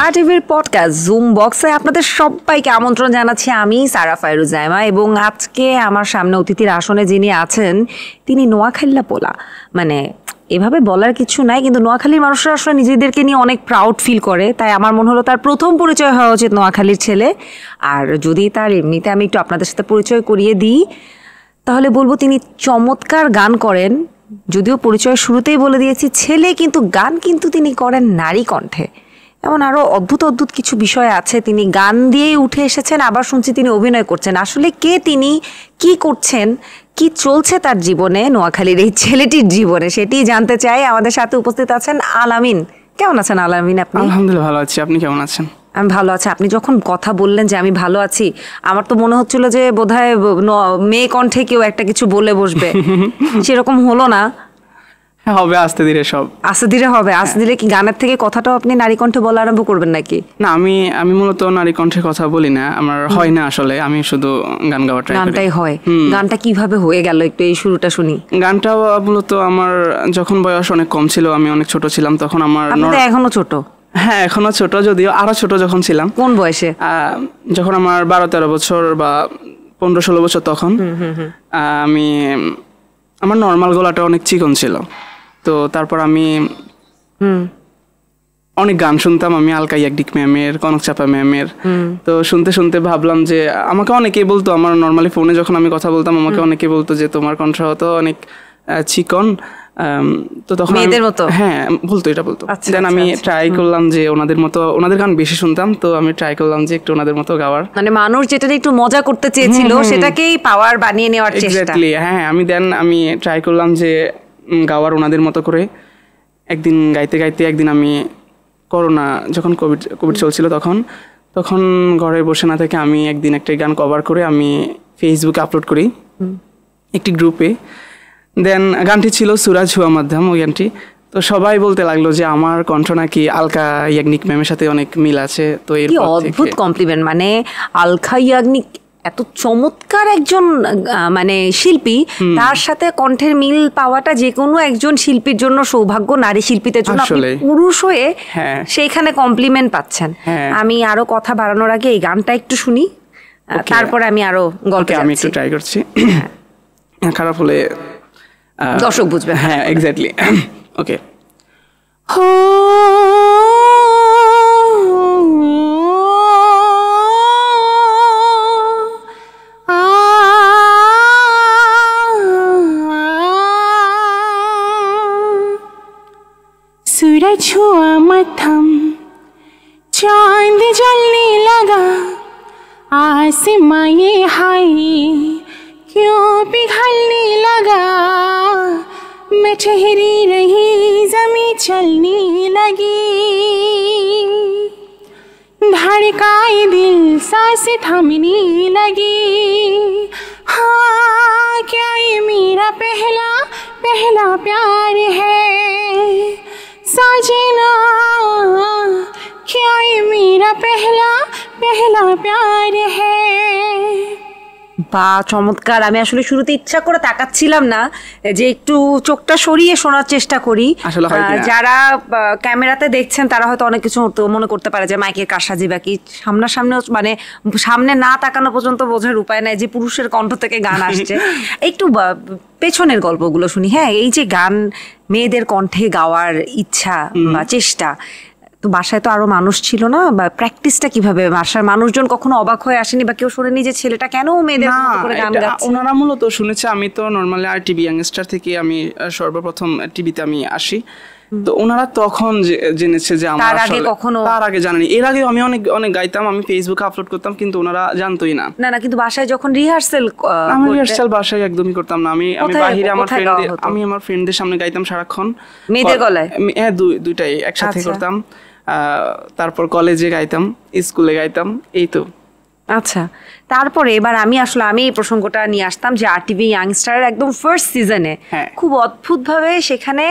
আরটিভির podcast zoom বক্সে আপনাদের সবাইকে আমন্ত্রণ জানাচ্ছি আমি সারা ফায়রুজাইমা। এবং আজকে আমার সামনে অতিথির আসনে যিনি আছেন তিনি নোয়াখালীলা পোলা, মানে এভাবে বলার কিছু নাই, কিন্তু নোয়াখালীর মানুষরা আসলে নিজেদেরকে নিয়ে অনেক প্রাউড ফিল করে। তাই আমার মনে হলো তার প্রথম পরিচয় হওয়া উচিত নোয়াখালীর ছেলে। আর যদি তার এমনিতে আমি একটু আপনাদের সাথে পরিচয় করিয়ে দিই তাহলে বলবো তিনি চমৎকার গান করেন। যদিও পরিচয় শুরুতেই বলে দিয়েছি ছেলে, কিন্তু গান কিন্তু তিনি করেন নারী কণ্ঠে। এমন আরও অদ্ভুত অদ্ভুত কিছু বিষয় আছে। তিনি গান দিয়েই উঠে এসেছেন, আবার শুনছি তিনি অভিনয় করছেন। আসলে কে তিনি, কি করছেন, কি চলছে তার জীবনে, নোয়াখালীর এই ছেলেটির জীবনে, সেটি জানতে চাই। আমাদের সাথে উপস্থিত আছেন আলামিন। কেমন আছেন আলামিন আপনি? আলহামদুলিল্লাহ ভালো আছি, আপনি কেমন আছেন? আমি ভালো আছি। আপনি যখন কথা বললেন যে আমি ভালো আছি, আমার তো মনে হচ্ছিল যে বোধহয় মেয়ে কণ্ঠে কেউ একটা কিছু বলে বসবে, সেরকম হলো না। হবে আস্তে ধীরে, সব আস্তে ধীরে হবে। আস্তে ধীরে কি গানের থেকে কথাটাও আপনি নারী কণ্ঠে বলা আরম্ভ করবেন নাকি? না, আমি মূলত নারী কণ্ঠে কথা বলি না, আমার হয় না আসলে। আমি শুধু গান গাওয়া ট্রাই করি। গানটাই হয়। গানটা কিভাবে হয়ে গেল একটু এই শুরুটা শুনি। গানটা মূলত আমার যখন বয়স অনেক কম ছিল, আমি অনেক ছোট ছিলাম তখন। আমার এখনো ছোট? হ্যাঁ এখনো ছোট, যদিও আরো ছোট যখন ছিলাম। কোন বয়সে? যখন আমার 12-13 বছর বা 15-16 বছর তখন আমার নর্মাল গলাটা অনেক চিকন ছিল। তো তারপর আমি অনেক গান শুনতাম। আমি আলকা ইয়াগনিক ম্যামের, কনক চাপা ম্যামের। তো শুনতে শুনতে ভাবলাম যে আমাকে অনেকেই বলতো, আমার নর্মালি ফোনে যখন আমি কথা বলতাম আমাকে অনেকেই বলতো যে তোমার কণ্ঠ তো অনেক চিকন। তো তখন মেয়েদের মতো, হ্যাঁ বলতো, এটা বলতো। দেন আমি ট্রাই করলাম যে ওনাদের মতো, ওনাদের গান বেশি শুনতাম, তো আমি ট্রাই করলাম যে একটু ওনাদের মতো গাওয়ার। মানে মানুষ যেটা একটু মজা করতে চেয়েছিল সেটাকেই পাওয়ার বানিয়ে নেওয়ার চেষ্টা। এক্স্যাক্টলি, হ্যাঁ। আমি ট্রাই করলাম যে গাওয়ার ওনাদের মতো করে। একদিন গাইতে গাইতে একদিন আমি করোনা, যখন কোভিড চলছিল তখন ঘরে বসে না থেকে আমি একদিন একটা গান কভার করে আমি ফেসবুকে আপলোড করি একটি গ্রুপে। দেন গানটি ছিল সুরাজ হুয়া মাধ্যম, ওই গানটি। তো সবাই বলতে লাগলো যে আমার কণ্ঠ নাকি আলকা ইয়াগনিক ম্যামের সাথে অনেক মিল আছে। তো এর অদ্ভুত কমপ্লিমেন্ট। মানে আলকা ইয়াগনিক এত চমৎকার একজন মানে শিল্পী, তার সাথে কণ্ঠের মিল পাওয়াটা যে কোনো একজন শিল্পীর জন্য সৌভাগ্য, নারী শিল্পীদের জন্য। আপনি পুরুষ হয়ে সেইখানে কমপ্লিমেন্ট পাচ্ছেন। আমি আরো কথা বাড়ানোর আগে এই গানটা একটু শুনি, তারপরে আমি আরো গল্প আমি একটু ট্রাই করছি। খারাপ হলে দর্শক বুঝবে। হ্যাঁ এক্স্যাক্টলি। ওকে। सूरज हुआ मध्यम, चांद जलने लगा, आसमां ये हाय क्यों पिघलने लगा, मैं ठहरी रही ज़मीं चलने लगी, धड़काए दिल सांस थमने लगी। हाँ क्या ये मेरा पहला पहला प्यार है साजना, क्या ये मेरा पहला पहला प्यार है। বা চমৎকার। আমি আসলে শুরুতে ইচ্ছা করে তাকাচ্ছিলাম না, যে একটু চোখটা সরিয়ে শোনার চেষ্টা করি। যারা ক্যামেরাতে দেখছেন তারা হয়তো অনেক কিছু মনে করতে পারে যে মাইকের কারসাজি বা কি। সামনাসামনি মানে সামনে না তাকানো পর্যন্ত বোঝার উপায় নাই যে পুরুষের কণ্ঠ থেকে গান আসছে। একটু পেছনের গল্পগুলো শুনি। হ্যাঁ, এই যে গান মেয়েদের কণ্ঠে গাওয়ার ইচ্ছা বা চেষ্টা, তো বাসায় তো আরো মানুষ ছিল না, বা প্র্যাকটিসটা কিভাবে? বাসার মানুষজন কখনো অবাক হয়ে আসেনি বা কেউ শোনেনি যে ছেলেটা কেন মেয়েদের মতো করে গান গাচ্ছে? ওনারা মূলত শুনেছে। আমি তো নর্মালি আরটিভি ইয়াংস্টার থেকে আমি সর্বপ্রথম টিভিতে আমি আসি। তো ওনারা তখন জেনেছে যে আমার, তার আগে জানেনি। এর আগে আমি অনেক অনেক গাইতাম, আমি ফেসবুকে আপলোড করতাম, কিন্তু ওনারা জানতোই না। না কিন্তু বাসায় যখন রিহার্সাল, আমি রিহার্সাল বাসায় একদমই করতাম না। আমি বাইরে আমার ফ্রেন্ডদের সামনে গাইতাম সারাক্ষণ মেয়েদের গলায়। হ্যাঁ, দুইটাই একসাথে করতাম। তারপর কলেজে গাইতাম, স্কুলে গাইতাম, এই তো। আচ্ছা, তারপরে এবার আমি এই প্রসঙ্গটা নিয়ে আসতাম যে আরটিভি ইয়াংস্টারের একদম ফার্স্ট সিজনে খুব অদ্ভুতভাবে সেখানে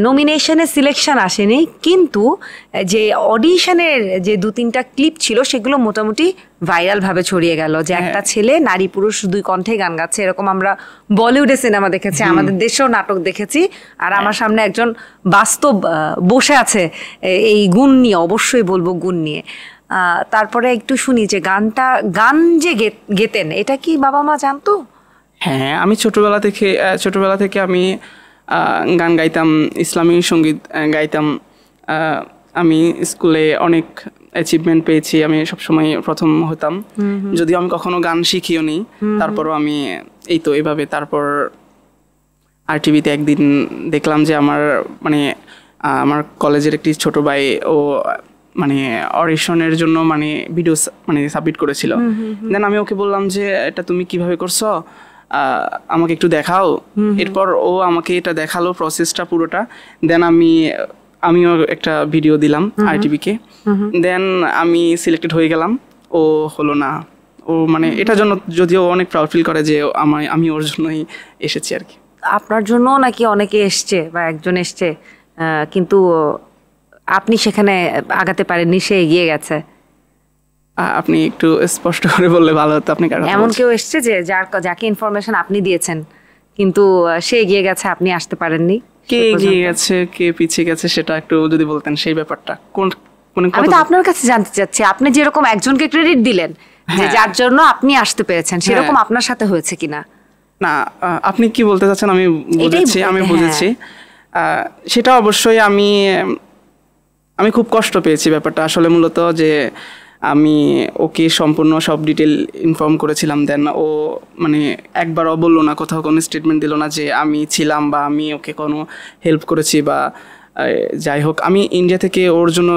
নমিনেশনে সিলেকশন আসেনি, কিন্তু যে অডিশনের যে 2-3টা ক্লিপ ছিল সেগুলো মোটামুটি ভাইরালভাবে ছড়িয়ে গেল, যে একটা ছেলে নারী পুরুষ 2 কণ্ঠে গান গাচ্ছে। এরকম আমরা বলিউডে সিনেমা দেখেছি, আমাদের দেশেও নাটক দেখেছি। আর আমার সামনে একজন বাস্তব বসে আছে এই গুণ নিয়ে, অবশ্যই বলবো গুণ নিয়ে। তারপরে একটু শুনি যে গান যে গেতেন, এটা কি বাবা মা জানতো? হ্যাঁ, আমি ছোটবেলা থেকে আমি গান গাইতাম, ইসলামী সঙ্গীত গাইতাম। আমি স্কুলে অনেক অ্যাচিভমেন্ট পেয়েছি, আমি সবসময় প্রথম হতাম, যদিও আমি কখনো গান শিখিও নি। তারপরও আমি এই তো এভাবে, তারপর RTV-তে একদিন দেখলাম যে আমার কলেজের একটি ছোট ভাই ও অডিশনের জন্য ভিডিও সাবমিট করেছিল। দেন আমি ওকে বললাম যে এটা তুমি কিভাবে করছো, আমাকে একটু দেখাও। এরপর ও আমাকে এটা দেখালো প্রসেসটা পুরোটা। দেন আমিও একটা ভিডিও দিলাম RTV-কে। দেন আমি সিলেক্টেড হয়ে গেলাম, ও হলো না। ও এটার জন্য যদিও অনেক প্রাউড ফিল করে যে আমি ওর জন্যই এসেছি আর কি। আপনার জন্য নাকি অনেকে এসছে বা একজন এসছে, কিন্তু আপনি সেখানে আগাতে পারেননি, সে এগিয়ে গেছে? আপনি একটু স্পষ্ট করে বললে ভালো হতো। আপনি এমন কেউ এসছে যে যাকে ইনফরমেশন আপনি দিয়েছেন কিন্তু সে এগিয়ে গেছে, আপনি আসতে পারেননি? কে এগিয়ে গেছে, কে পিছিয়ে গেছে, সেটা একটু যদি বলতেন সেই ব্যাপারটা। আমি তো আপনার কাছে জানতে চাচ্ছি, আপনি যেরকম একজনকে ক্রেডিট দিলেন যে যার জন্য আপনি আসতে পেরেছেন, সেরকম আপনার সাথে হয়েছে কিনা? না, আপনি কি বলতে চাচ্ছেন আমি বুঝেছি। সেটা অবশ্যই আমি খুব কষ্ট পেয়েছি ব্যাপারটা। আসলে মূলত যে আমি ওকে সম্পূর্ণ সব ডিটেল ইনফর্ম করেছিলাম। দেন ও একবারও বললো না, কোথাও কোনো স্টেটমেন্ট দিল না যে আমি ছিলাম বা আমি ওকে কোনো হেল্প করেছি বা যাই হোক। আমি ইন্ডিয়া থেকে ওর জন্য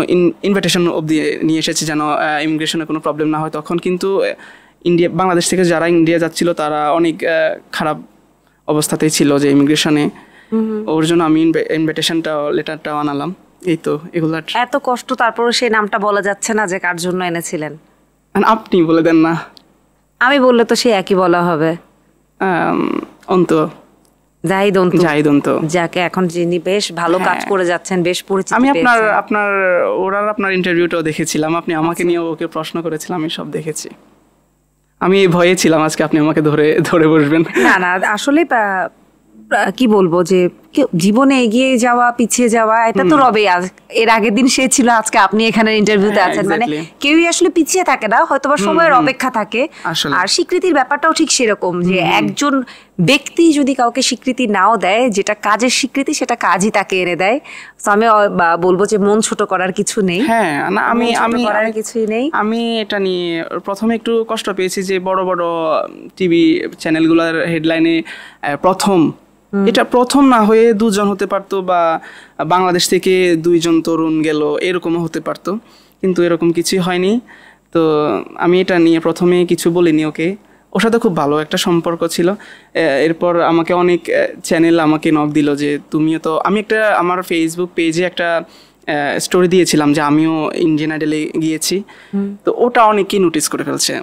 ইনভিটেশন অবধি নিয়ে এসেছি যেন ইমিগ্রেশনে কোনো প্রবলেম না হয়। তখন কিন্তু বাংলাদেশ থেকে যারা ইন্ডিয়া যাচ্ছিল তারা অনেক খারাপ অবস্থাতেই ছিল যে ইমিগ্রেশনে। ওর জন্য আমি লেটারটাও আনালাম। এই তো এগুলা। এত কষ্ট, তারপরে সেই নামটা বলা যাচ্ছে না যে কার জন্য এনেছিলেন? আপনি বলে দেন না। আমি বললে তো সে একই বলা হবে। জাহিদ অন্তু, যাকে এখন যিনি বেশ ভালো কাজ করে যাচ্ছেন, বেশ পরিচিত। আমি আপনার ইন্টারভিউটাও দেখেছিলাম। আপনি আমাকে নিয়ে ওকে প্রশ্ন করেছিলাম, আমি সব দেখেছি। আমি ভয়ে ছিলাম আজকে আপনি আমাকে ধরে বসবেন। না আসলে কি বলবো, যে জীবনে এগিয়ে যাওয়া পিছিয়ে যাওয়া এটা তো রবেই। এর আগের দিন সে ছিল, আজকে আপনি এখানে ইন্টারভিউতে আছেন। কেউই আসলে পিছিয়ে থাকে না, হয়তোবা সময়ের অপেক্ষা থাকে। আর স্বীকৃতির ব্যাপারটাও ঠিক সেরকম, যে একজন ব্যক্তি যদি কাউকে স্বীকৃতি নাও দেয়, যেটা কাজের স্বীকৃতি সেটা কাজই তাকে এনে দেয়। তো আমি বলবো যে মন ছোট করার কিছু নেই। হ্যাঁ, না আমি কিছুই নেই। আমি এটা নিয়ে প্রথমে একটু কষ্ট পেয়েছি যে বড় বড় টিভি চ্যানেলগুলোর হেডলাইনে এটা প্রথম না হয়ে 2 জন হতে পারতো, বা বাংলাদেশ থেকে 2 জন তরুণ গেল, এরকমও হতে পারতো। কিন্তু এরকম কিছুই হয়নি। তো আমি এটা নিয়ে প্রথমে কিছু বলিনি ওকে। ওর সাথে খুব ভালো একটা সম্পর্ক ছিল। এরপর আমাকে অনেক চ্যানেল আমাকে নক দিল যে তুমিও তো। আমি আমার ফেসবুক পেজে একটা স্টোরি দিয়েছিলাম যে আমিও ইন্ডিয়ান আইডলে গিয়েছি। তো ওটা অনেকেই নোটিস করে ফেলছে।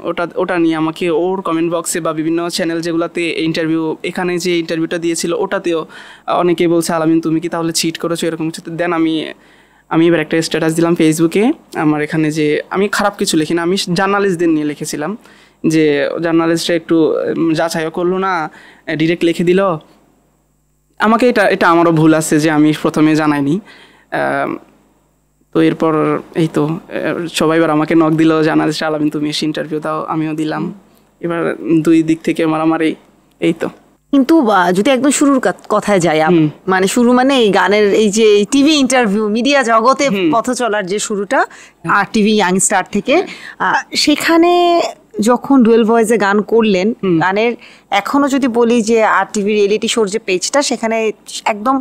ওটা নিয়ে আমাকে ওর কমেন্ট বক্সে বা বিভিন্ন চ্যানেল যেগুলোতে ইন্টারভিউ, এখানে যে ইন্টারভিউটা দিয়েছিল ওটাতেও অনেকেই বলছে আলামিন তুমি কি তাহলে চিট করেছো, এরকম কিছু। দেন আমি এবার একটা স্ট্যাটাস দিলাম ফেসবুকে। আমার এখানে যে আমি খারাপ কিছু লিখি না, আমি জার্নালিস্টদের নিয়ে লিখেছিলাম যে জার্নালিস্টরা একটু যাচাইও করলো না, ডিরেক্ট লিখে দিল আমাকে। এটা আমারও ভুল আছে যে আমি প্রথমে জানাইনি। তো এরপর এই তো সবাই এবার আমাকে নক দিল, জার্নালিস্ট আলামিন তুমি এসে ইন্টারভিউ দাও। আমিও দিলাম। এবার 2 দিক থেকে মারামারি, এই তো। কিন্তু যদি একদম শুরুর কথায় যাই, শুরু এই গানের এই যে টিভি ইন্টারভিউ, মিডিয়া জগতে পথ চলার যে শুরুটা RTV ইয়াংস্টার থেকে, সেখানে যখন ডুয়েল ভয়েসে গান করলেন, গানের এখনো যদি বলি যে RTV রিয়েলিটি শোর যে পেজটা, সেখানে একদম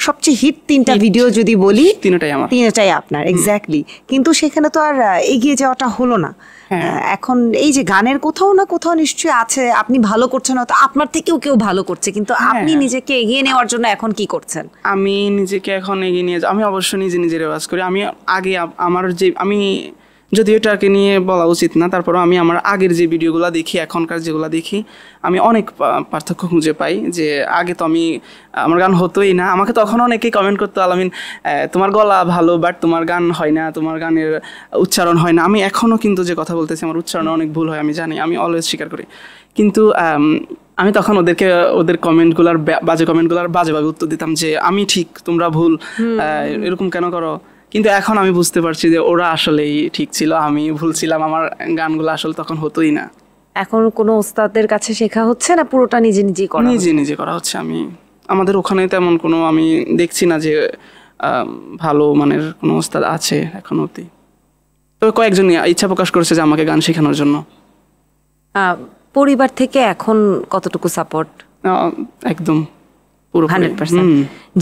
সবচেয়ে হিট 3টা ভিডিও যদি বলি, 3টাই আপনার। এক্স্যাক্টলি। কিন্তু সেখানে তো আর এগিয়ে যাওয়াটা হলো না। এখন এই যে গানের কোথাও না কোথাও নিশ্চয়ই আছে, আপনি ভালো করছেন, হয়তো আপনার থেকেও কেউ ভালো করছে, কিন্তু আপনি নিজেকে এগিয়ে নেওয়ার জন্য এখন কি করছেন? আমি নিজেকে এখন এগিয়ে নিয়ে আমি অবশ্যই নিজে রেওয়াজ করি। আমি আগে আমি যদিও এটাকে নিয়ে বলা উচিত না, তারপরেও আমি আমার আগের যে ভিডিওগুলো দেখি এখনকার যেগুলো দেখি আমি অনেক পার্থক্য খুঁজে পাই। যে আগে তো আমার গান হতোই না, আমাকে তখন অনেকেই কমেন্ট করতো, আলামিন তোমার গলা ভালো বাট তোমার গান হয় না, তোমার গানের উচ্চারণ হয় না। আমি এখনও কিন্তু যে কথা বলতেছি আমার উচ্চারণ অনেক ভুল হয়, আমি জানি, আমি অলওয়েজ স্বীকার করি। কিন্তু আমি তখন ওদের কমেন্টগুলার বাজে কমেন্টগুলার বাজেভাবে উত্তর দিতাম যে আমি ঠিক, তোমরা ভুল, এরকম কেন করো। কিন্তু এখন আমি বুঝতে পারছি যে ওরা আসলেই ঠিক ছিল, আমি ভুল ছিলাম, আমার গানগুলো আসলে তখন হতোই না। এখন কোনো ওস্তাদের কাছে শেখা হচ্ছে না, পুরোটা নিজে নিজেই করা? নিজে করা হচ্ছে। আমাদের ওখানে তেমন কোনো আমি দেখছি না যে ভালো মানের কোনো ওস্তাদ আছে এখন অবধি। তবে কয়েকজন ইচ্ছা প্রকাশ করেছে যে আমাকে গান শেখানোর জন্য। পরিবার থেকে এখন কতটুকু সাপোর্ট? একদম 100%।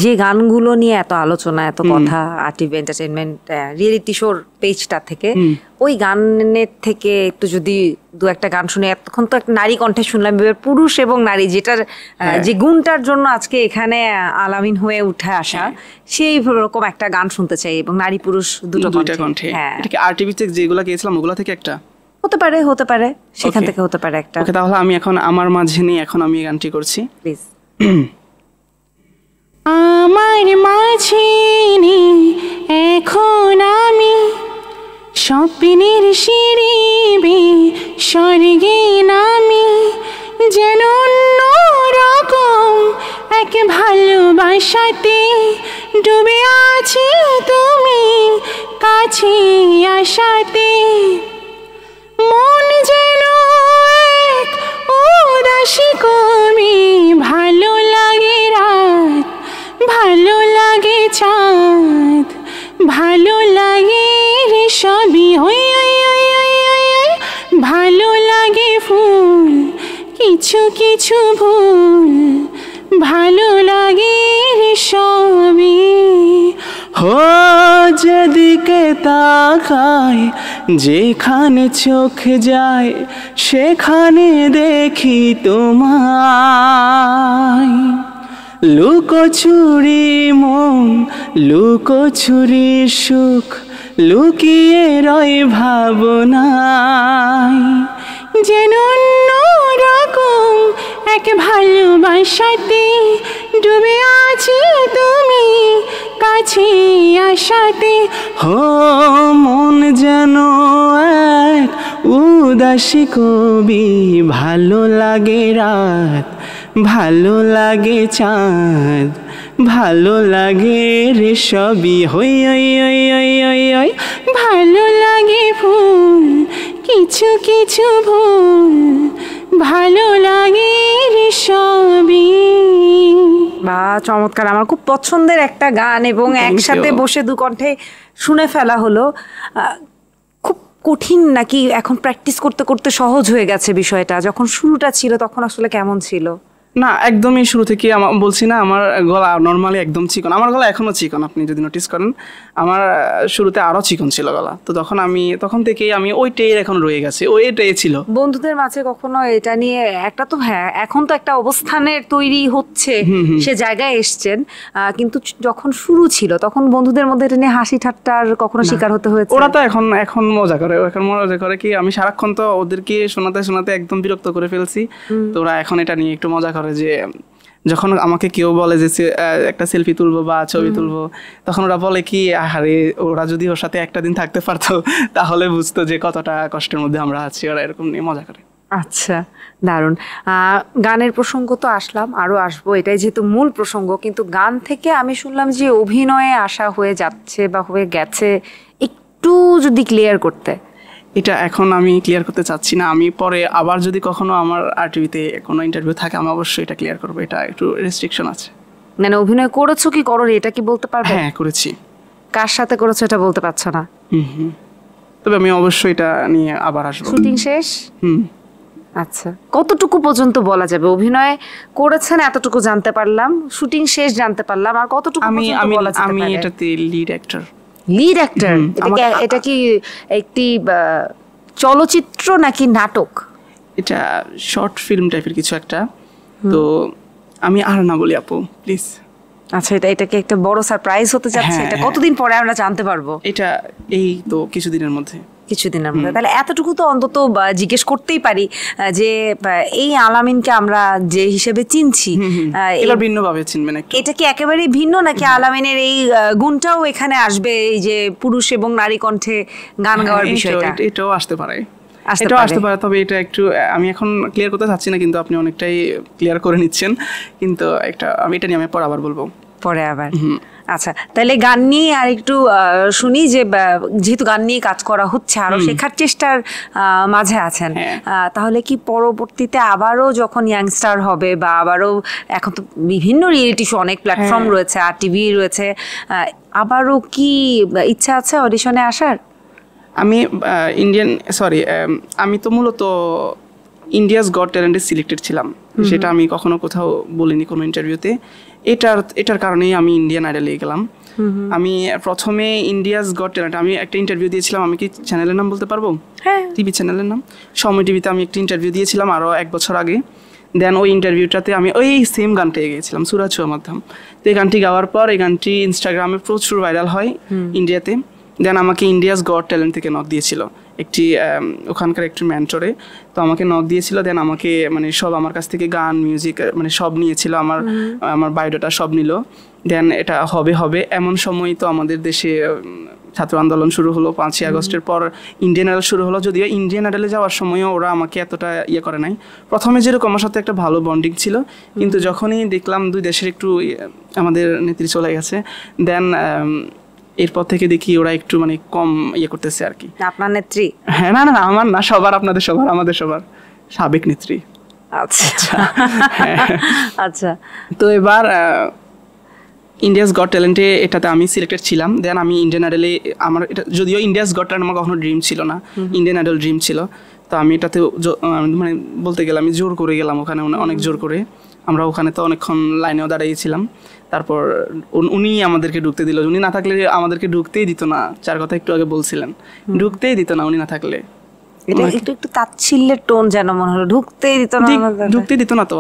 যে গানগুলো নিয়ে এত আলোচনা, এত কথা আরটিভি এন্টারটেইনমেন্ট রিয়েলিটি শোর পেজটা থেকে, ওই গানের থেকে একটু যদি দু একটা গান শুনে, এতক্ষণ তো একটা নারী কণ্ঠে শুনলাম, পুরুষ এবং নারী যেটার যে গুণটার জন্য আজকে এখানে আলামিন হয়ে উঠে আসা, সেই রকম একটা গান শুনতে চাই, এবং নারী পুরুষ দুটো কণ্ঠে। হ্যাঁ, এটা কি আরটিভি থেকে যেগুলো গিয়েছিলাম ওগুলা থেকে একটা হতে পারে সেখান থেকে হতে পারে একটা। ওকে, তাহলে আমি এখন আমার মাঝে নিয়ে এখন আমি এই গানটি করছি, প্লিজ। আমার মাঝে নেই এখন আমি, স্বপ্নের সিঁড়ি বেয়ে স্বর্গে নামি, যেন অন্যরকম এক ভালোবাসাতে ডুবে আছি তুমি কাছে আসাতে। মন যেন এক উদাসী কবি, ভালো লাগে রাত, ভালো লাগে চাঁদ, ভালো লাগে রে সবই, ভালো লাগে ফুল, কিছু কিছু ভুল, ভালো লাগে রে সবই। যেদিকে তাকায়, যেখানে চোখ যায়, সেখানে দেখি তোমায়। লুকোচুরি মন, লুকোচুরি সুখ, লুকিয়ে রয় ভাবনায়, যেন অন্যরকম এক ভালোবাসাতে ডুবে আছি তুমি কাছে আসাতে। মন যেন এক উদাসী কবি, ভালো লাগে রাত, ভালো লাগে চাঁদ, ভালো লাগে রে সবই, ভালো লাগে ফুল, কিছু কিছু ভুল, ভালো লাগে রে সবই। বা চমৎকার, আমার খুব পছন্দের একটা গান, এবং একসাথে বসে দু কণ্ঠে শুনে ফেলা হলো। খুব কঠিন নাকি এখন প্র্যাকটিস করতে করতে সহজ হয়ে গেছে বিষয়টা? যখন শুরুটা ছিল তখন আসলে কেমন ছিল? না, একদমই শুরু থেকে বলছি না, আমার গলা নর্মালি একদম চিকন, আমার গলা এখনো চিকন, আপনি যদি নোটিস করেন আমার শুরুতে আরো চিকন ছিল গলা। তো তখন থেকেই আমি ওইটাই এখন রয়ে গেছে, এটাই ছিল। বন্ধুদের মাঝে কখনো এটা নিয়ে একটা তো, হ্যাঁ এখন তো একটা অবস্থানের তৈরি হচ্ছে, সে জায়গায় এসছেন, কিন্তু যখন শুরু ছিল তখন বন্ধুদের মধ্যে এটা নিয়ে হাসি ঠাট্টার কখনো শিকার হতে হয়েছে? ওরা তো এখন মজা করে কি, আমি সারাক্ষণ তো ওদেরকে শোনাতে একদম বিরক্ত করে ফেলছি। তো ওরা এখন এটা নিয়ে একটু মজা করে যে যখন আমাকে কেউ বলে যে একটা সেলফি তুলবো বা ছবি তুলবো, তখন ওরা বলে কি, আরে ওরা যদি ওর সাথে একটা দিন থাকতে পারতো তাহলে বুঝতো যে কতটা কষ্টের মধ্যে আমরা আছি। ওরা এরকম নিয়ে মজা করে। আচ্ছা, দারুণ। গানের প্রসঙ্গ তো আসলাম, আরও আসবো, এটাই যেহেতু মূল প্রসঙ্গ। কিন্তু গান থেকে আমি শুনলাম যে অভিনয়ে আসা হয়ে যাচ্ছে বা হয়ে গেছে, একটু যদি ক্লিয়ার করতে। এটা এখন আমি ক্লিয়ার করতে চাচ্ছি না, আমি পরে আবার যদি কখনো আমার আরটিভিতে কোনো ইন্টারভিউ থাকে আমি অবশ্যই এটা ক্লিয়ার করবো, এটা একটু রেস্ট্রিকশন আছে। মানে অভিনয় করেছো কি করো এটা কি বলতে পারবে? হ্যাঁ, করেছি। কার সাথে করেছো এটা বলতে পারছো না? তবে আমি অবশ্যই এটা নিয়ে আবার আসবো। শুটিং শেষ? আচ্ছা, কতটুকু পর্যন্ত বলা যাবে? অভিনয় করেছেন এতটুকু জানতে পারলাম, শুটিং শেষ জানতে পারলাম, আর কতটুকু পর্যন্ত বলা যেতে পারে? আমি এটাতে লিড অ্যাক্টর। Lead actor? এটা কি একটি চলচ্চিত্র নাকি নাটক? এটা শর্ট ফিল্ম টাইপের কিছু একটা। তো আমি আর না বলি আপু, প্লিজ। আচ্ছা, এটাকে একটা বড় সারপ্রাইজ হতে যাচ্ছে। এটা কতদিন পরে আমরা জানতে পারবো? এটা এই তো কিছুদিনের মধ্যে। কিছুদিনের মধ্যে। তাহলে এতটুকু তো অন্তত জিজ্ঞেস করতেই পারি যে এই আলামিনকে আমরা যে হিসেবে চিনছি এবার ভিন্নভাবে চিনবেন একটু। এটা কি একেবারেই ভিন্ন নাকি আলামিনের এই গুণটাও এখানে আসবে, এই যে পুরুষ এবং নারী কণ্ঠে গান গাওয়ার বিষয়টা? এটাও আসতে পারে, এটাও আসতে পারে। তবে এটা একটু আমি এখন ক্লিয়ার করতে চাচ্ছি না, কিন্তু আপনি অনেকটাই ক্লিয়ার করে নিচ্ছেন। কিন্তু আমি এটা নিয়ে আমি পরে আবার বলবো, পরে আবার। আচ্ছা, তাহলে গান নিয়ে আর একটু শুনি যে যেহেতু গান নিয়ে কাজ করা হচ্ছে, আরো শেখার চেষ্টার মাঝে আছেন, তাহলে কি পরবর্তীতে আবারও যখন ইয়াংস্টার হবে বা আবারও, এখন তো বিভিন্ন রিয়েলিটি শো অনেক প্ল্যাটফর্ম রয়েছে, আর টিভি রয়েছে, আবারও কি ইচ্ছা আছে অডিশনে আসার? আমি আমি তো মূলত ইন্ডিয়াস গট ট্যালেন্টে সিলেক্টেড ছিলাম, সেটা আমি কখনো কোথাও বলিনি কোনো ইন্টারভিউতে। এটার কারণেই আমি ইন্ডিয়ান আইডলে গেলাম। আমি প্রথমে ইন্ডিয়াস গট ট্যালেন্ট আমি একটা ইন্টারভিউ দিয়েছিলাম। আমি কি চ্যানেলের নাম বলতে পারবো? হ্যাঁ, টিভি চ্যানেলের নাম সময় টিভিতে আমি একটা ইন্টারভিউ দিয়েছিলাম আরও 1 বছর আগে। দেন ওই ইন্টারভিউটাতে আমি ওই সেম গানটা গিয়েছিলাম, সুরা ছোঁয়া মাধ্যম। তো এই গানটি গাওয়ার পর এই গানটি ইনস্টাগ্রামে প্রচুর ভাইরাল হয় ইন্ডিয়াতে। দেন আমাকে ইন্ডিয়াস গট ট্যালেন্ট থেকে নক দিয়েছিল একটি ওখানকার একটি মেন্টরে। তো আমাকে নক দিয়েছিল, দেন আমাকে মানে সব আমার কাছ থেকে গান মিউজিক মানে সব নিয়েছিল, আমার বায়োডাটা সব নিল। দেন এটা হবে এমন সময় তো আমাদের দেশে ছাত্র আন্দোলন শুরু হলো, 5ই আগস্টের পর ইন্ডিয়ান আইডল শুরু হলো। যদিও ইন্ডিয়ান আইডলে যাওয়ার সময়ও ওরা আমাকে এতটা করে নাই। প্রথমে যেরকম আমার সাথে একটা ভালো বন্ডিং ছিল, কিন্তু যখনই দেখলাম 2 দেশের একটু আমাদের নেত্রী চলে গেছে, দেন এরপর থেকে দেখি ওরা একটু মানে কম করতেছে আর কি। আপনার নেত্রী? হ্যাঁ, না আমার না, সবার, আপনাদের সবার, আমাদের সবার সাবেক নেত্রী। আচ্ছা আচ্ছা। তো এবার ইন্ডিয়াস গট ট্যালেন্টে এটাতে আমি সিলেক্টেড ছিলাম। দেন আমি ইন্ডিয়ান আইডলে আমার এটা, যদিও ইন্ডিয়াস গট ট্যালেন্ট আমার কখনো ড্রিম ছিল না, ইন্ডিয়ান আইডল ড্রিম ছিল। তো আমি এটাতে মানে বলতে গেলে আমি জোর করে গেলাম ওখানে, অনেক জোর করে। আমরা ওখানে তো অনেকক্ষণ লাইনেও দাঁড়িয়েছিলাম। তারপর উনি আমাদেরকে ঢুকতে দিল। উনি না থাকলে আমাদেরকে ঢুকতেই দিত না, যার কথা একটু আগে বলছিলেন, ঢুকতেই দিত না উনি না থাকলে। এটা একটু তাচ্ছিল্যের টোন যেন মনে হলো, ঢুকতেই দিত না। তো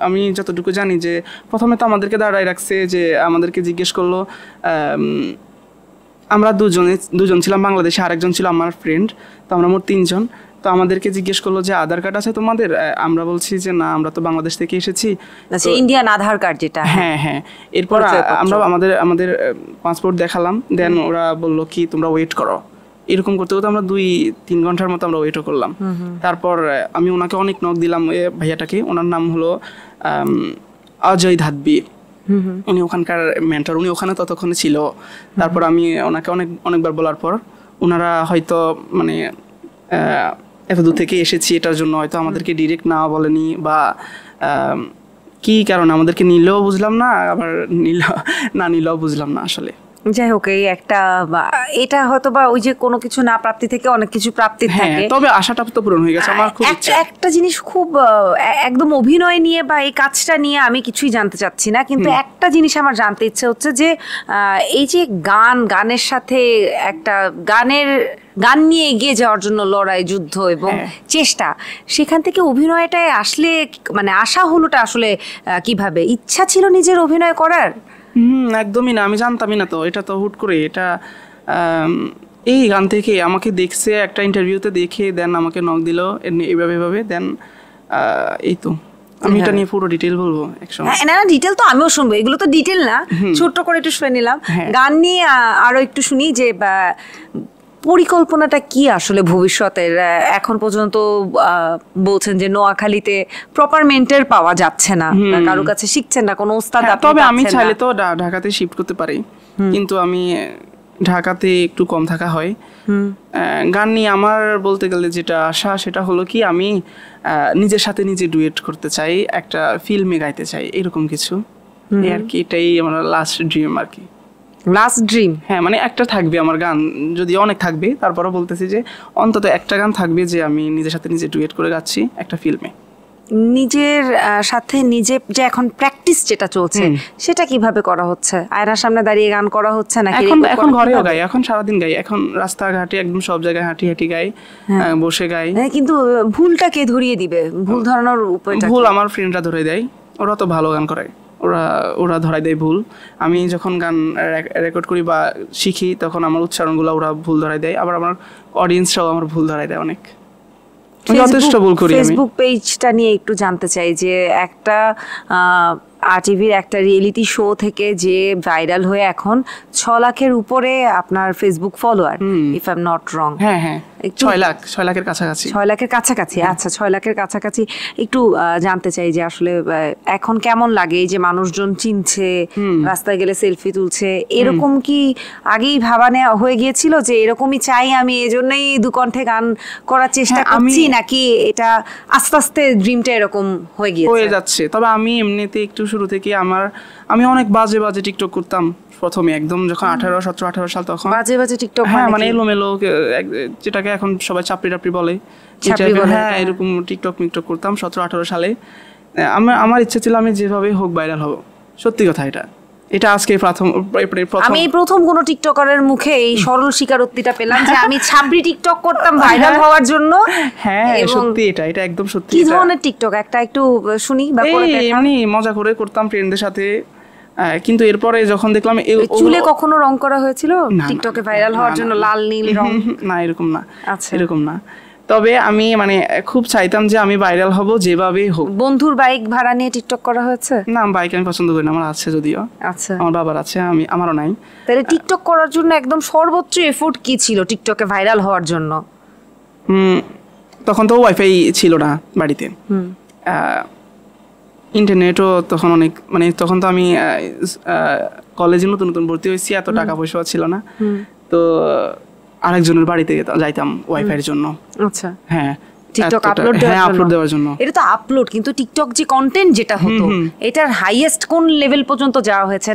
আমি যতটুকু জানি যে প্রথমে তো আমাদেরকে দাঁড়ায় রাখছে, যে আমাদেরকে জিজ্ঞেস করলো, আমরা দুজন ছিলাম বাংলাদেশে, আরেকজন ছিল আমার ফ্রেন্ড, তো আমরা মোট 3 জন। তো আমাদেরকে জিজ্ঞেস করলো যে আধার কার্ড আছে তোমাদের? আমরা বলছি যে না, আমরা তো বাংলাদেশ থেকে এসেছি। ইন্ডিয়ান আধার কার্ড যেটা। হ্যাঁ। এরপর আমরা আমাদের পাসপোর্ট দেখালাম। দেন ওরা বললো কি তোমরা ওয়েট করো। এরকম করতে করতে আমরা 2-3 ঘন্টার মতো আমরা ওয়েটও করলাম। তারপর আমি ওনাকে অনেক নক দিলাম, ভাইয়াটাকে। ওনার নাম হলো অজয় ধাতবি, উনি ওখানকার মেন্টর, উনি ওখানে ততক্ষণে ছিল। তারপর আমি ওনাকে অনেকবার বলার পর ওনারা হয়তো মানে এত দূর থেকে এসেছি এটার জন্য হয়তো আমাদেরকে ডিরেক্ট না বলেনি, বা কি কারণে আমাদেরকে নিলেও বুঝলাম না, আবার নিলেও বুঝলাম না আসলে। যাই হোক, এই একটা এটা হয়তো বা ওই যে কোনো কিছু না প্রাপ্তি থেকে অনেক কিছু প্রাপ্তি থাকে, তবে আশাটা তো পূরণ হয়ে গেছে। আমার খুব ইচ্ছা। একটা জিনিস খুব একদম অভিনয় নিয়ে বা এই কাজটা নিয়ে আমি কিছুই জানতে চাচ্ছি না, কিন্তু একটা জিনিস আমার জানতে ইচ্ছে হচ্ছে যে এই যে গানের সাথে একটা গান নিয়ে এগিয়ে যাওয়ার জন্য লড়াই, যুদ্ধ এবং চেষ্টা, সেখান থেকে অভিনয়টায় আসলে মানে আশা হলোটা আসলে কিভাবে? ইচ্ছা ছিল নিজের অভিনয় করার? একদমই না, আমি জানতামই না। তো এটা তো হুট করে, এটা এই গান থেকে আমাকে দেখছে একটা ইন্টারভিউতে, দেখে দেন আমাকে নক দিল এইভাবে। দেন এই তো আমি এটা নিয়ে পুরো ডিটেল বলবো একসময়। না ডিটেল তো আমিও শুনবো, এগুলো তো ডিটেল না, ছোট্ট করে একটু শুনে নিলাম। গান নিয়ে আরো একটু শুনি যে পরিকল্পনাটা কি আসলে ভবিষ্যতের? এখন পর্যন্ত বলছেন যে নোয়াখালীতে প্রপার মেন্টর পাওয়া যাচ্ছে না, কারো কাছে শিখছেন না, কোনো ওস্তাদ। তবে আমি চাইলে তো ঢাকাতে শিফট করতে পারি, কিন্তু আমি ঢাকাতে একটু কম থাকা হয়। গান নিয়ে আমার বলতে গেলে যেটা আশা, সেটা হলো কি আমি নিজের সাথে নিজে ডুয়েট করতে চাই, একটা ফিল্মে গাইতে চাই, এরকম কিছু আর কি। এটাই আমার লাস্ট ড্রিম আর কি। Last dream? হ্যাঁ, মানে একটা থাকবে আমার গান, যদি অনেক থাকবে তারপরও বলতেছি যে অন্তত একটা গান থাকবে যে আমি নিজের সাথে নিজে ডুয়েট করে গাচ্ছি একটা ফিল্মে। নিজের সাথে নিজে যে এখন প্র্যাকটিস যেটা চলছে, সেটা কিভাবে করা হচ্ছে? আয়নার সামনে দাঁড়িয়ে গান করা হচ্ছে নাকি? এখন ঘরেও গাই, এখন সারাদিন গাই, এখন রাস্তাঘাটে একদম সব জায়গায় হাঁটি গাই, বসে গাই। কিন্তু ভুলটা কে ধরিয়ে দিবে? ভুল ধরানোর উপায়টা? ভুল আমার ফ্রেন্ডরা ধরে দেয়, ওরা তো ভালো গান করে। ওরা ওরা ধরাই দেয় ভুল। আমি যখন গান রেকর্ড করি বা শিখি তখন আমার উচ্চারণগুলো ওরা ভুল ধরাই দেয়, আবার আমার অডিয়েন্সরাও আমার ভুল ধরাই দেয় অনেক। যথেষ্ট ভুল করি। ফেসবুক পেজটা নিয়ে একটু জানতে চাই যে একটা আরটিভির একটা রিয়েলিটি শো থেকে যে ভাইরাল হয়ে এখন 6 লাখের উপরে আপনার Facebook follower, if I am not wrong. হ্যাঁ হ্যাঁ, 6 লাখের কাছাকাছি। 6 লাখের কাছাকাছি, আচ্ছা 6 লাখের কাছাকাছি। একটু জানতে চাই যে আসলে এখন কেমন লাগে এই যে মানুষজন চিনছে, রাস্তায় গেলে সেলফি তুলছে, এরকম কি আগেই ভাবানে হয়ে গিয়েছিল যে এরকমই চাই আমি, এজন্যই দুকণ্ঠে গান করার চেষ্টা করছি, নাকি এটা আস্তে আস্তে ড্রিমটা এরকম হয়ে যাচ্ছে? তবে আমি এমনিতে একটু শুরু থেকে আমি অনেক বাজে বাজে টিকটক করতাম প্রথমে, একদম যখন 17-18 সাল, তখন বাজে বাজে টিকটক। হ্যাঁ, মানে এলোমেলো, যেটাকে এখন সবাই চাপড়ি টাপড়ি বলে, হ্যাঁ এরকম টিকটক মিকটক করতাম 17-18 সালে। আমার ইচ্ছা ছিল আমি যেভাবে হোক ভাইরাল হব, সত্যি কথা। এটা আজকে আমি প্রথম কোন টিকটকারের মুখে এই সরল স্বীকারোক্তিটা পেলাম যে আমি ছাবড়ি টিকটক করতাম ভাইরাল হওয়ার জন্য। হ্যাঁ সত্যি, এটা একদম সত্যি। কি ধরনের টিকটক একটা একটু শুনি বা করে দেখান। এমনি মজা করে করতাম ফ্রেন্ডদের সাথে, কিন্তু এরপরে যখন দেখলাম চুলে কখনো রং করা হয়েছিল টিকটকে ভাইরাল হওয়ার জন্য, লাল নীল রং? না, এরকম না। আচ্ছা, এরকম না। তবে আমি মানে খুব চাইতাম যে আমি ভাইরাল হব যেভাবে হোক। বন্ধুর বাইক ভাড়া নিয়ে টিকটক করা হয়েছে? না, বাইক আমি পছন্দ করি না, আমার আছে যদিও। আচ্ছা, আমার বাবার আছে, আমারও নাই। তাহলে টিকটক করার জন্য একদম সর্বোচ্চ এফোর্ট কি ছিল টিকটকে ভাইরাল হওয়ার জন্য? তখন তো ওয়াইফাই ছিল না বাড়িতে, ইন্টারনেটও তখন অনেক, মানে তখন তো আমি কলেজে নতুন নতুন ভর্তি হয়েছি, এত টাকা পয়সা ছিল না, তো আরেকজনের বাড়িতে যাইতাম ওয়াইফাইয়ের জন্য। আচ্ছা, হ্যাঁ, টিকটক আপলোড দেওয়ার জন্য। এটা তো আপলোড, কিন্তু টিকটক যে কন্টেন্ট যেটা হতো, এটার হাইয়েস্ট কোন লেভেল পর্যন্ত যাওয়া হয়েছে?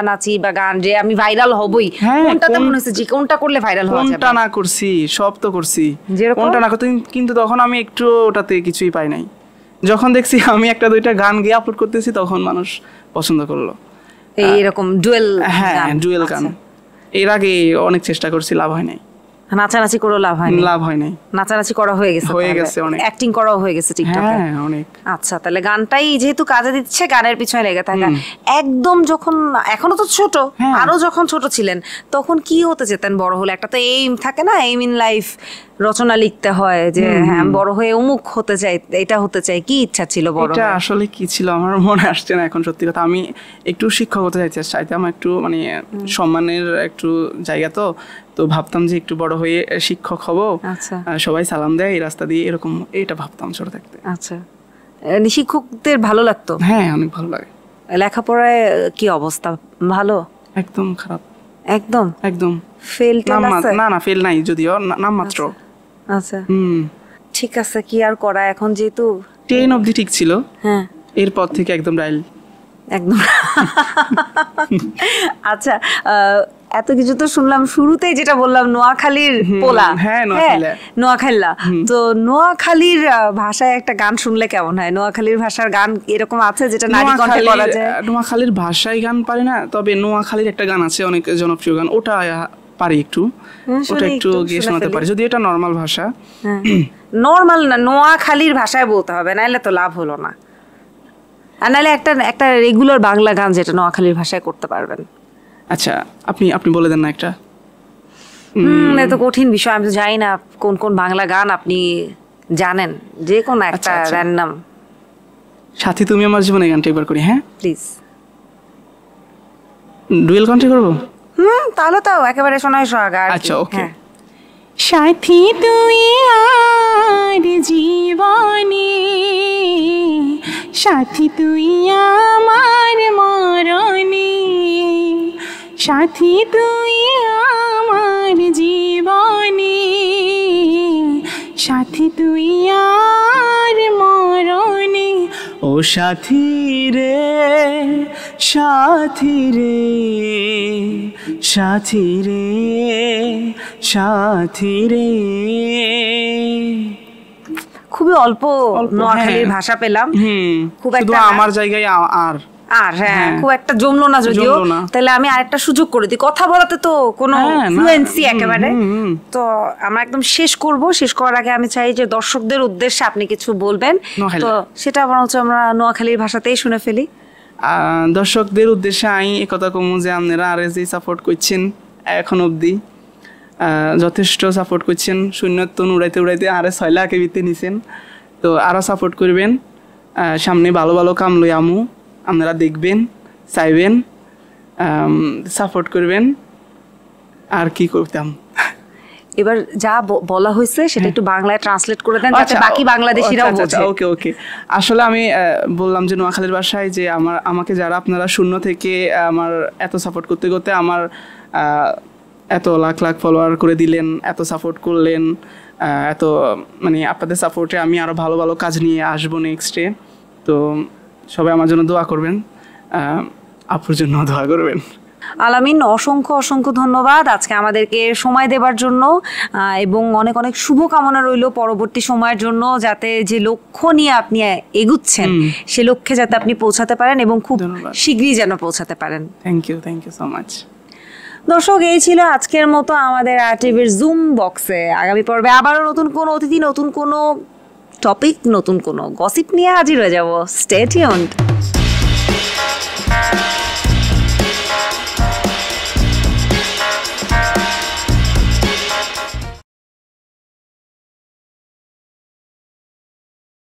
নাচি বা গান, যে আমি ভাইরাল হবই, কোনটাতে মনে হচ্ছে যে কোনটা করলে ভাইরাল হওয়া যাবে? কোনটা না করছি, সব তো করছি, কোনটা না করতে, কিন্তু তখন আমি একটু ওটাতে কিছুই পাই নাই। যখন দেখছি আমি একটা দুইটা গান গিয়ে আপলোড করতেছি, তখন মানুষ পছন্দ করলো। এইরকম ডুয়েল, হ্যাঁ ডুয়েল গান। এর আগে অনেক চেষ্টা করছি, লাভ হয় নাই। নাচানাচি করেও লাভ হয় নাই। নাচানাচি করা হয়ে গেছে অনেক, অ্যাক্টিং করাও হয়ে গেছে টিকটকে। হ্যাঁ অনেক। আচ্ছা, তাহলে গানটাই যেহেতু কাজে দিচ্ছে, গানের পিছনে লেগে থাকা। একদম যখন, এখনো তো ছোট, আরো যখন ছোট ছিলেন, তখন কি হতে চেতেন বড় হলে? একটা তো এইম থাকে না, এইম ইন লাইফ, রচনা লিখতে হয় যে হ্যাঁ বড় হয়ে অমুক হতে চাই, এটা হতে চাই। কি ইচ্ছা ছিল বড়? এটা আসলে কি ছিল আমার মনে আসছে না এখন, সত্যি কথা। আমি একটু শিক্ষক হতে চাইতাম, একটু মানে সম্মানের একটু জায়গা, তো ভাবতাম যে একটু বড় হয়ে শিক্ষক হব, সবাই সালাম দেয় এই রাস্তা দিয়ে, এরকম এটা ভাবতাম ছোট থাকতে। আচ্ছা, শিক্ষকদের ভালো লাগতো? হ্যাঁ, অনেক ভালো লাগে। লেখাপড়ায় কি অবস্থা? ভালো? একদম খারাপ। একদম ফেল? না ফেল নাই, যদিও নাম মাত্র। আচ্ছা, ঠিক আছে, কি আর করা। এখন যেহেতু 10 অবধি ঠিক ছিল, হ্যাঁ, এরপর থেকে একদম রাইল, একদম। আচ্ছা, এত কিছু তো শুনলাম, শুরুতেই যেটা বললাম নোয়াখালীর পোলা, নোয়াখাইল্লা, তো নোয়াখালীর ভাষায় একটা গান শুনলে কেমন হয়? নোয়াখালীর ভাষার গান এরকম আছে যেটা নারী কণ্ঠে করা যায়? নোয়াখালীর ভাষায় গান পারি না, তবে নোয়াখালীর একটা গান আছে অনেক জনপ্রিয় গান, ওটা পারি একটু, ওটা একটু গিয়ে শোনাতে পারি, যদি এটা নর্মাল ভাষা। নর্মাল না, নোয়াখালীর ভাষায় বলতে হবে, নাহলে তো লাভ হলো না। আর নাহলে একটা রেগুলার বাংলা গান যেটা নোয়াখালীর ভাষায় করতে পারবেন। আচ্ছা, আপনি বলে দেন না একটা। এত কঠিন বিষয়, আমি তো জানি না কোন কোন বাংলা গান আপনি জানেন, যে কোন একটা র্যান্ডম। সাথী তুমি আমার জীবনে গানটা একবার করি। হ্যাঁ প্লিজ। ডুয়েল কন্ট্রি করবো? তাহলে তো একেবারে শোনায় সোহাগা। আচ্ছা, ওকে। সাথী তুই আর জীবনে, সাথী তুই আমার মরণে, সাথী তুই আমার জীবনে, সাথী তুই আর মরণে। ও সাথী রে, সাথী রে, সাথী রে, সাথী রে। খুবই অল্প নোয়াখালীর ভাষা পেলাম, খুব একটা আমার জায়গায় আর হ্যাঁ খুব একটা জমলো না যদিও। তাহলে আমি আরেকটা সুযোগ করে দিই, কথা বলাতে তো কোনো ফ্লুয়েন্সি একেবারে। তো আমরা একদম শেষ করার আগে আমি চাই যে দর্শকদের উদ্দেশ্যে আপনি কিছু বলবেন, তো সেটা বরঞ্চ আমরা নোয়াখালীর ভাষাতেই শুনে ফেলি। দর্শকদের উদ্দেশ্যে আমি একথা কমু যে আপনারা আরে যে সাপোর্ট করছেন এখন অবধি যথেষ্ট সাপোর্ট করছেন, শূন্যতন উড়াইতে উড়াইতে আরে 6 লাখে বিতে নিছেন, তো আরও সাপোর্ট করবেন। সামনে ভালো ভালো কাম লই আমু, আপনারা দেখবেন, চাইবেন, সাপোর্ট করবেন। আর কি করতাম, এবার যা বলা হয়েছে সেটা একটু বাংলায় ট্রান্সলেট করে দেন যাতে বাকি বাংলাদেশিরাও বোঝে। ওকে ওকে। আসলে আমি বললাম যে নোয়াখালীর ভাষায় যে আমাকে যারা আপনারা শূন্য থেকে আমার এত সাপোর্ট করতে করতে আমার এত লাখ লাখ ফলোয়ার করে দিলেন, এত সাপোর্ট করলেন, এত মানে আপনাদের সাপোর্টে আমি আরও ভালো ভালো কাজ নিয়ে আসবো নেক্সটে। তো সবাই আমার জন্য দোয়া করবেন, আপুর জন্য দোয়া করবেন। আলামিন, অসংখ্য অসংখ্য ধন্যবাদ আজকে আমাদেরকে সময় দেবার জন্য, এবং অনেক অনেক শুভকামনা রইল পরবর্তী সময়ের জন্য, যাতে যে লক্ষ্য নিয়ে আপনি এগুচ্ছেন সে লক্ষ্যে যাতে আপনি পৌঁছাতে পারেন এবং খুব শীঘ্রই যেন পৌঁছাতে পারেন। Thank you so much. দর্শক, এই ছিল আজকের মতো আমাদের আরটিভির জুম বক্সে। আগামী পর্বে আবারও নতুন কোনো অতিথি, নতুন কোনো টপিক, নতুন কোনো গসিপ নিয়ে হাজির হয়ে যাব। Stay tuned.